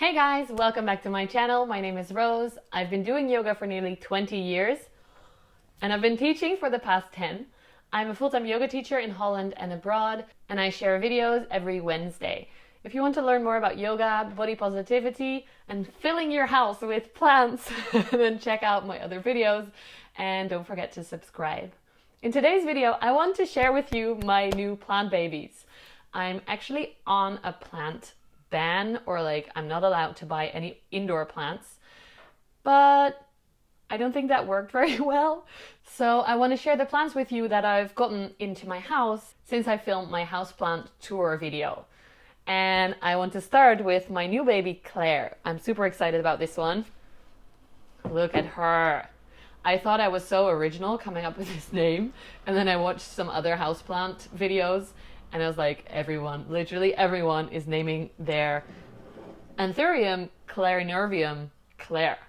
Hey guys, welcome back to my channel. My name is Rose. I've been doing yoga for nearly 20 years and I've been teaching for the past 10. I'm a full-time yoga teacher in Holland and abroad, and I share videos every Wednesday. If you want to learn more about yoga, body positivity, and filling your house with plants, then check out my other videos and don't forget to subscribe. In today's video, I want to share with you my new plant babies. I'm actually on a plant ban, or I'm not allowed to buy any indoor plants, but I don't think that worked very well. So I want to share the plants with you that I've gotten into my house since I filmed my houseplant tour video. And I want to start with my new baby Claire. I'm super excited about this one. Look at her. I thought I was so original coming up with this name, and then I watched some other houseplant videos and I was like, literally everyone is naming their Anthurium clarinervium Claire,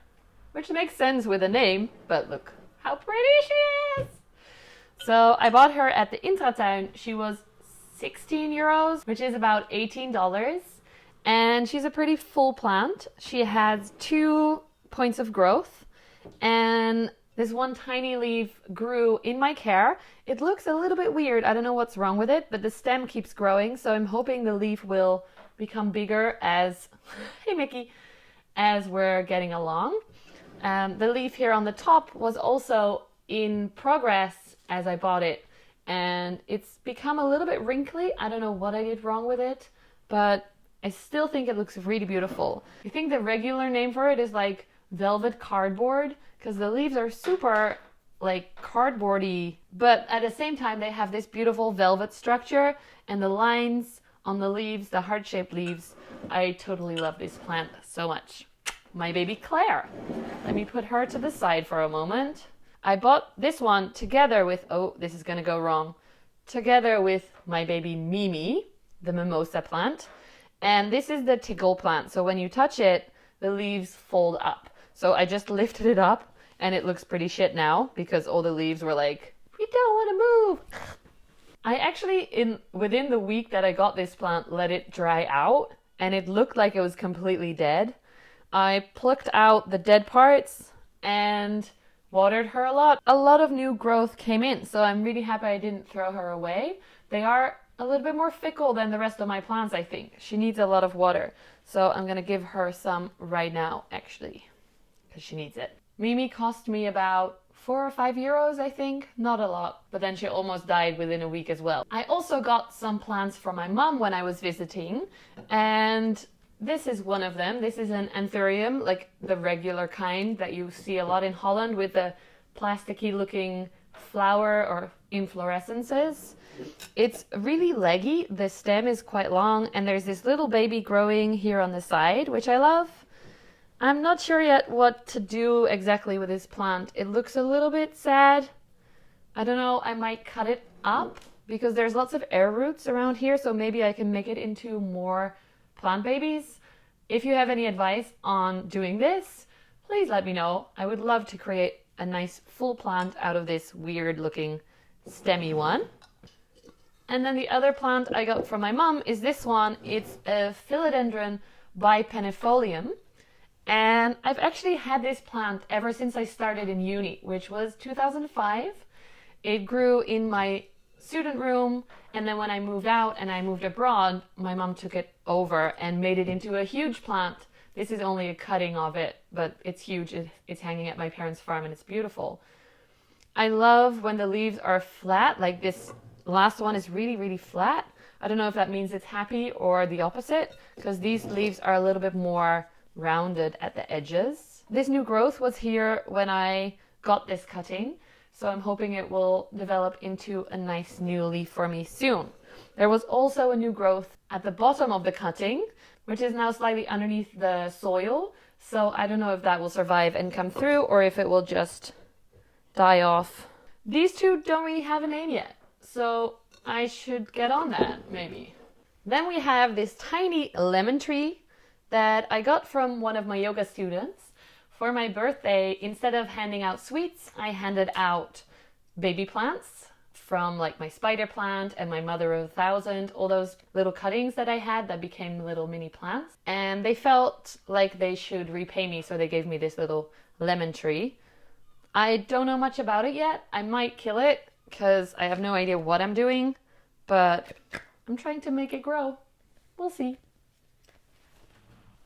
which makes sense with a name, but look how pretty she is. So I bought her at the Intratuin. She was 16 euros, which is about $18. And she's a pretty full plant. She has 2 points of growth, and this one tiny leaf grew in my care. It looks a little bit weird. I don't know what's wrong with it, but the stem keeps growing. So I'm hoping the leaf will become bigger as, hey Mickey, as we're getting along. The leaf here on the top was also in progress as I bought it, and it's become a little bit wrinkly. I don't know what I did wrong with it, but I still think it looks really beautiful. I think the regular name for it is like velvet cardboard, because the leaves are super cardboardy, but at the same time they have this beautiful velvet structure, and the lines on the leaves, the heart-shaped leaves, I totally love this plant so much. My baby Claire. Let me put her to the side for a moment. I bought this one together with, oh, this is gonna go wrong, together with my baby Mimi, the Mimosa plant. And this is the tickle plant, so when you touch it, the leaves fold up. So I just lifted it up, and it looks pretty shit now because all the leaves were like, we don't want to move. I actually, within the week that I got this plant, let it dry out, and it looked like it was completely dead. I plucked out the dead parts and watered her a lot. A lot of new growth came in, so I'm really happy I didn't throw her away. They are a little bit more fickle than the rest of my plants, I think. She needs a lot of water, so I'm gonna give her some right now, actually, because she needs it. Mimi cost me about 4 or 5 euros, I think. Not a lot, but then she almost died within a week as well. I also got some plants from my mom when I was visiting, and this is one of them. This is an Anthurium, like the regular kind that you see a lot in Holland with the plasticky looking flower or inflorescences. It's really leggy. The stem is quite long, and there's this little baby growing here on the side, which I love. I'm not sure yet what to do exactly with this plant. It looks a little bit sad. I don't know, I might cut it up because there's lots of air roots around here, so maybe I can make it into more plant babies. If you have any advice on doing this, please let me know. I would love to create a nice full plant out of this weird looking stemmy one. And then the other plant I got from my mom is this one. It's a Philodendron Bipennifolium. And I've actually had this plant ever since I started in uni, which was 2005. It grew in my student room, and then when I moved out and I moved abroad, my mom took it over and made it into a huge plant. This is only a cutting of it, but it's huge. It's hanging at my parents' farm and it's beautiful. I love when the leaves are flat, like this last one is really, really flat. I don't know if that means it's happy or the opposite, because these leaves are a little bit more rounded at the edges. This new growth was here when I got this cutting, so I'm hoping it will develop into a nice new leaf for me soon. There was also a new growth at the bottom of the cutting, which is now slightly underneath the soil, so I don't know if that will survive and come through or if it will just die off. These two don't really have a name yet, so I should get on that maybe. Then we have this tiny lemon tree that I got from one of my yoga students. For my birthday, instead of handing out sweets, I handed out baby plants from like my spider plant and my mother of 1,000, all those little cuttings that I had that became little mini plants. And they felt like they should repay me, so they gave me this little lemon tree. I don't know much about it yet. I might kill it because I have no idea what I'm doing, but I'm trying to make it grow. We'll see.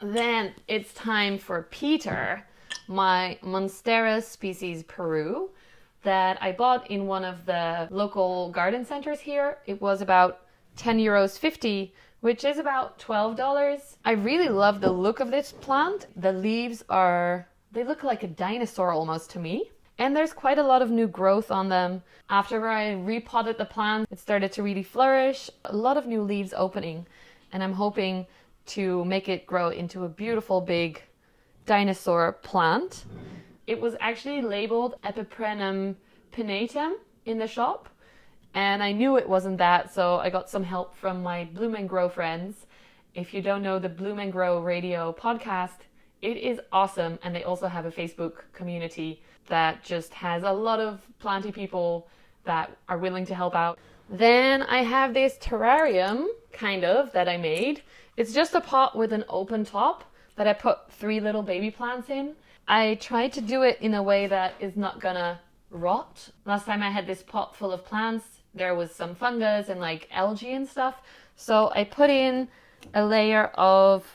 Then it's time for Peter, my Monstera species Peru that I bought in one of the local garden centers here. It was about €10.50, which is about $12. I really love the look of this plant. The leaves they look like a dinosaur almost to me. And there's quite a lot of new growth on them. After I repotted the plant, it started to really flourish. A lot of new leaves opening. And I'm hoping to make it grow into a beautiful big dinosaur plant. It was actually labeled Peperomia pinnatum in the shop, and I knew it wasn't that, so I got some help from my Bloom and Grow friends. If you don't know the Bloom and Grow radio podcast, it is awesome, and they also have a Facebook community that just has a lot of planty people that are willing to help out. Then I have this terrarium, kind of, that I made. It's just a pot with an open top that I put 3 little baby plants in. I tried to do it in a way that is not gonna rot. Last time I had this pot full of plants, there was some fungus and like algae and stuff. So I put in a layer of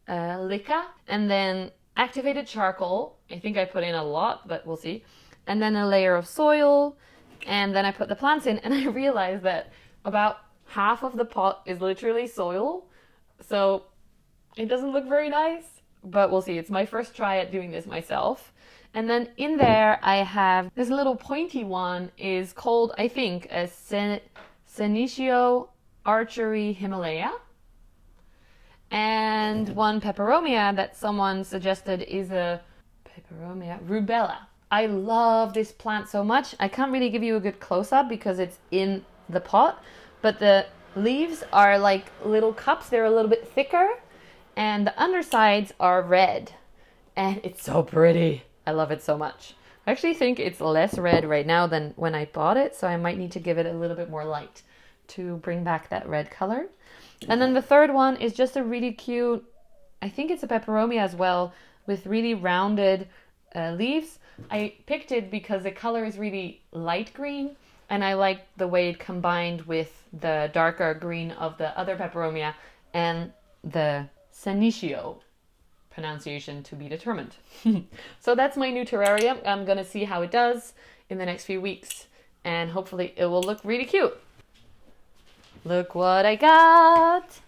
leca and then activated charcoal. I think I put in a lot, but we'll see. And then a layer of soil. And then I put the plants in, and I realized that about half of the pot is literally soil. So it doesn't look very nice. But we'll see. It's my first try at doing this myself. And then in there I have this little pointy one is called, I think, a Senecio archeri himalaya. And one Peperomia that someone suggested is a Peperomia Robella. I love this plant so much. I can't really give you a good close-up because it's in the pot. But the leaves are like little cups. They're a little bit thicker. And the undersides are red. And it's so pretty. I love it so much. I actually think it's less red right now than when I bought it. So I might need to give it a little bit more light to bring back that red color. And then the third one is just a really cute, I think it's a Peperomia as well, with really rounded leaves. I picked it because the color is really light green. And I like the way it combined with the darker green of the other Peperomia and the Senecio, pronunciation to be determined. So that's my new terrarium. I'm going to see how it does in the next few weeks, and hopefully it will look really cute. Look what I got.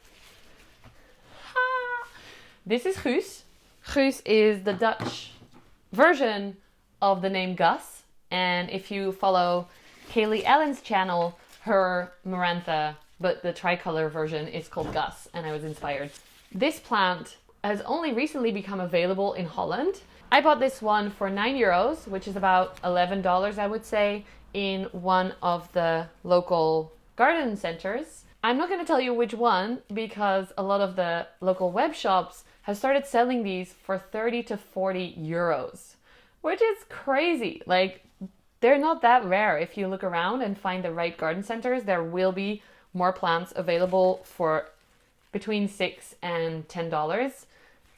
This is Guus. Guus is the Dutch version of the name Guus, and if you follow Kaylee Allen's channel, her Marantha, but the tricolor version is called Guus, and I was inspired. This plant has only recently become available in Holland. I bought this one for €9, which is about $11, I would say, in one of the local garden centers. I'm not going to tell you which one because a lot of the local web shops have started selling these for 30 to 40 euros, which is crazy. Like, they're not that rare. If you look around and find the right garden centers, there will be more plants available for between $6 and $10.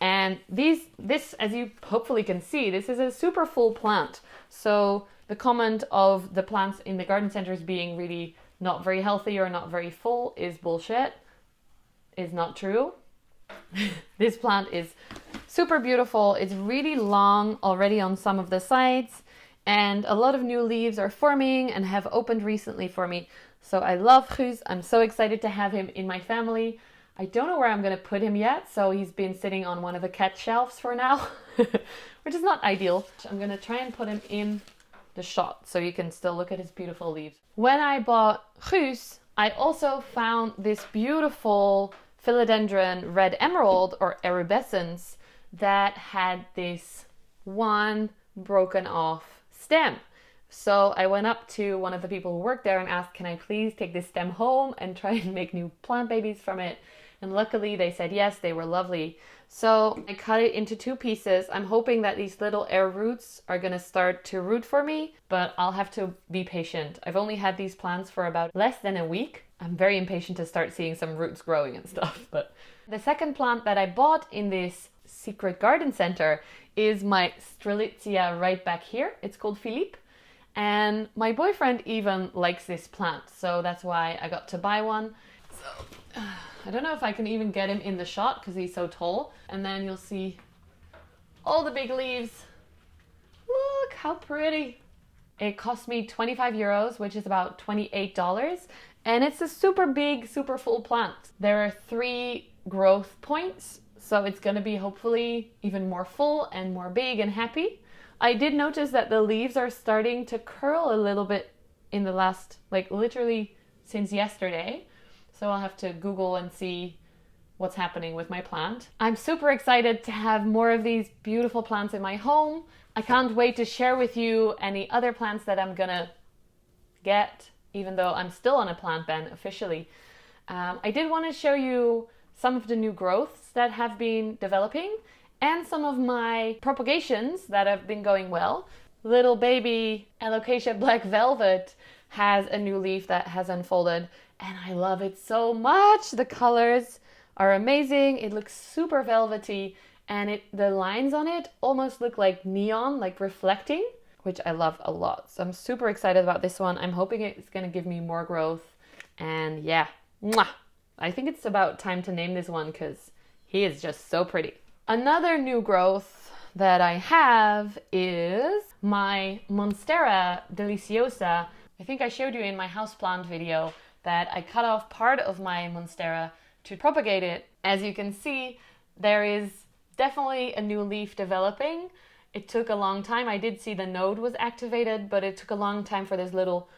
And this, as you hopefully can see, this is a super full plant. So the comment of the plants in the garden centers being really not very healthy or not very full is bullshit, is not true. This plant is super beautiful. It's really long already on some of the sides, and a lot of new leaves are forming and have opened recently for me. So I love Guus. I'm so excited to have him in my family. I don't know where I'm going to put him yet, so he's been sitting on one of the cat shelves for now, which is not ideal. I'm going to try and put him in the shot so you can still look at his beautiful leaves. When I bought Guus, I also found this beautiful Philodendron Red Emerald, or Erubescens, that had this one broken off stem. So I went up to one of the people who worked there and asked, can I please take this stem home and try and make new plant babies from it? And luckily they said yes, they were lovely. So I cut it into 2 pieces. I'm hoping that these little air roots are gonna start to root for me, but I'll have to be patient. I've only had these plants for about less than a week. I'm very impatient to start seeing some roots growing and stuff. But the second plant that I bought in this secret garden center is my Strelitzia right back here. It's called Philippe. And my boyfriend even likes this plant, so that's why I got to buy one. So I don't know if I can even get him in the shot because he's so tall. And then you'll see all the big leaves. Look how pretty. It cost me 25 euros, which is about $28. And it's a super big, super full plant. There are 3 growth points, so it's gonna be hopefully even more full and more big and happy. I did notice that the leaves are starting to curl a little bit in the last, like literally since yesterday. So I'll have to Google and see what's happening with my plant. I'm super excited to have more of these beautiful plants in my home. I can't wait to share with you any other plants that I'm gonna get, even though I'm still on a plant ban officially. I did want to show you some of the new growths that have been developing and some of my propagations that have been going well. Little baby Alocasia Black Velvet has a new leaf that has unfolded and I love it so much. The colors are amazing. It looks super velvety and the lines on it almost look like neon, like reflecting, which I love a lot. So I'm super excited about this one. I'm hoping it's gonna give me more growth. And yeah, mwah! I think it's about time to name this one because he is just so pretty. Another new growth that I have is my Monstera Deliciosa. I think I showed you in my houseplant video that I cut off part of my Monstera to propagate it. As you can see, there is definitely a new leaf developing. It took a long time. I did see the node was activated, but it took a long time for this little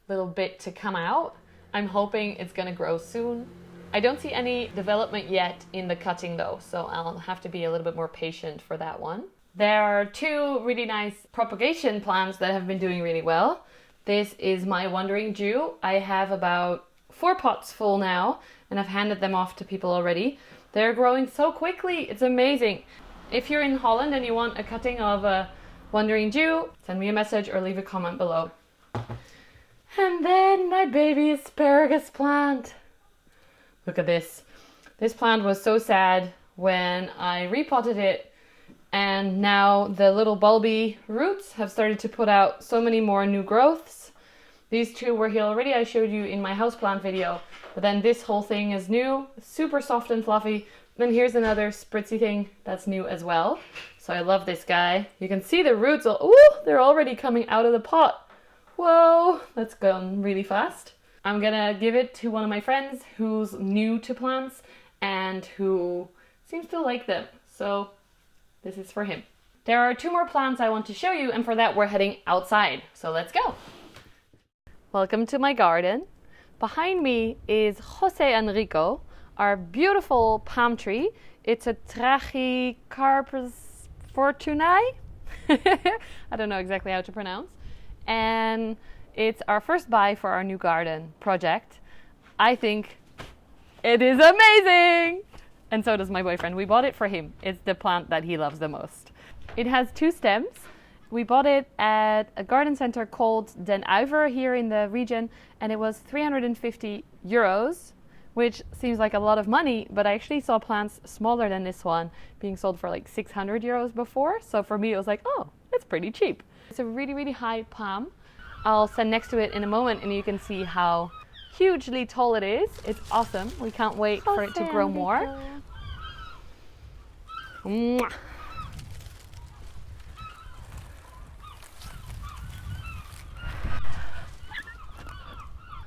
bit to come out. I'm hoping it's gonna grow soon. I don't see any development yet in the cutting though, so I'll have to be a little bit more patient for that one. There are 2 really nice propagation plants that have been doing really well. This is my Wandering Jew. I have about 4 pots full now, and I've handed them off to people already. They're growing so quickly, it's amazing. If you're in Holland and you want a cutting of a Wandering Jew, send me a message or leave a comment below. And then my baby asparagus plant. Look at this. This plant was so sad when I repotted it, and now the little bulby roots have started to put out so many more new growths. These 2 were here already, I showed you in my houseplant video, but then this whole thing is new, super soft and fluffy. Then here's another spritzy thing that's new as well. So I love this guy. You can see the roots, they're already coming out of the pot. Whoa, that's gone really fast. I'm gonna give it to one of my friends who's new to plants and who seems to like them. So this is for him. There are 2 more plants I want to show you, and for that we're heading outside. So let's go. Welcome to my garden. Behind me is Jose Enrico, our beautiful palm tree. It's a Trachycarpus fortunae. I don't know exactly how to pronounce. And it's our first buy for our new garden project. I think it is amazing! And so does my boyfriend. We bought it for him. It's the plant that he loves the most. It has 2 stems. We bought it at a garden center called Den Uiver here in the region, and it was 350 euros, which seems like a lot of money, but I actually saw plants smaller than this one being sold for like 600 euros before. So for me, it was like, oh, that's pretty cheap. It's a really, really high palm. I'll stand next to it in a moment and you can see how hugely tall it is. It's awesome. We can't wait for it to grow more. Mwah.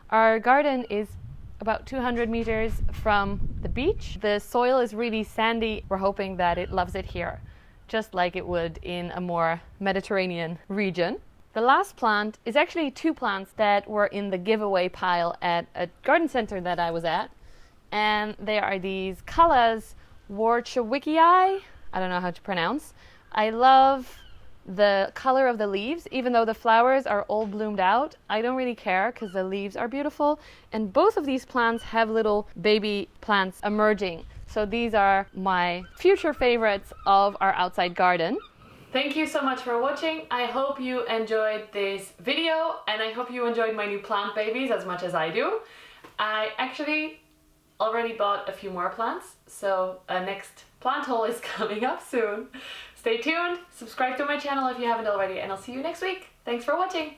Our garden is about 200 meters from the beach. The soil is really sandy. We're hoping that it loves it here, just like it would in a more Mediterranean region. The last plant is actually 2 plants that were in the giveaway pile at a garden center that I was at. And they are these Callas Warchawicii. I don't know how to pronounce. I love the color of the leaves, even though the flowers are all bloomed out. I don't really care because the leaves are beautiful. And both of these plants have little baby plants emerging. So these are my future favorites of our outside garden. Thank you so much for watching. I hope you enjoyed this video, and I hope you enjoyed my new plant babies as much as I do. I actually already bought a few more plants, so a next plant haul is coming up soon. Stay tuned, subscribe to my channel if you haven't already, and I'll see you next week. Thanks for watching.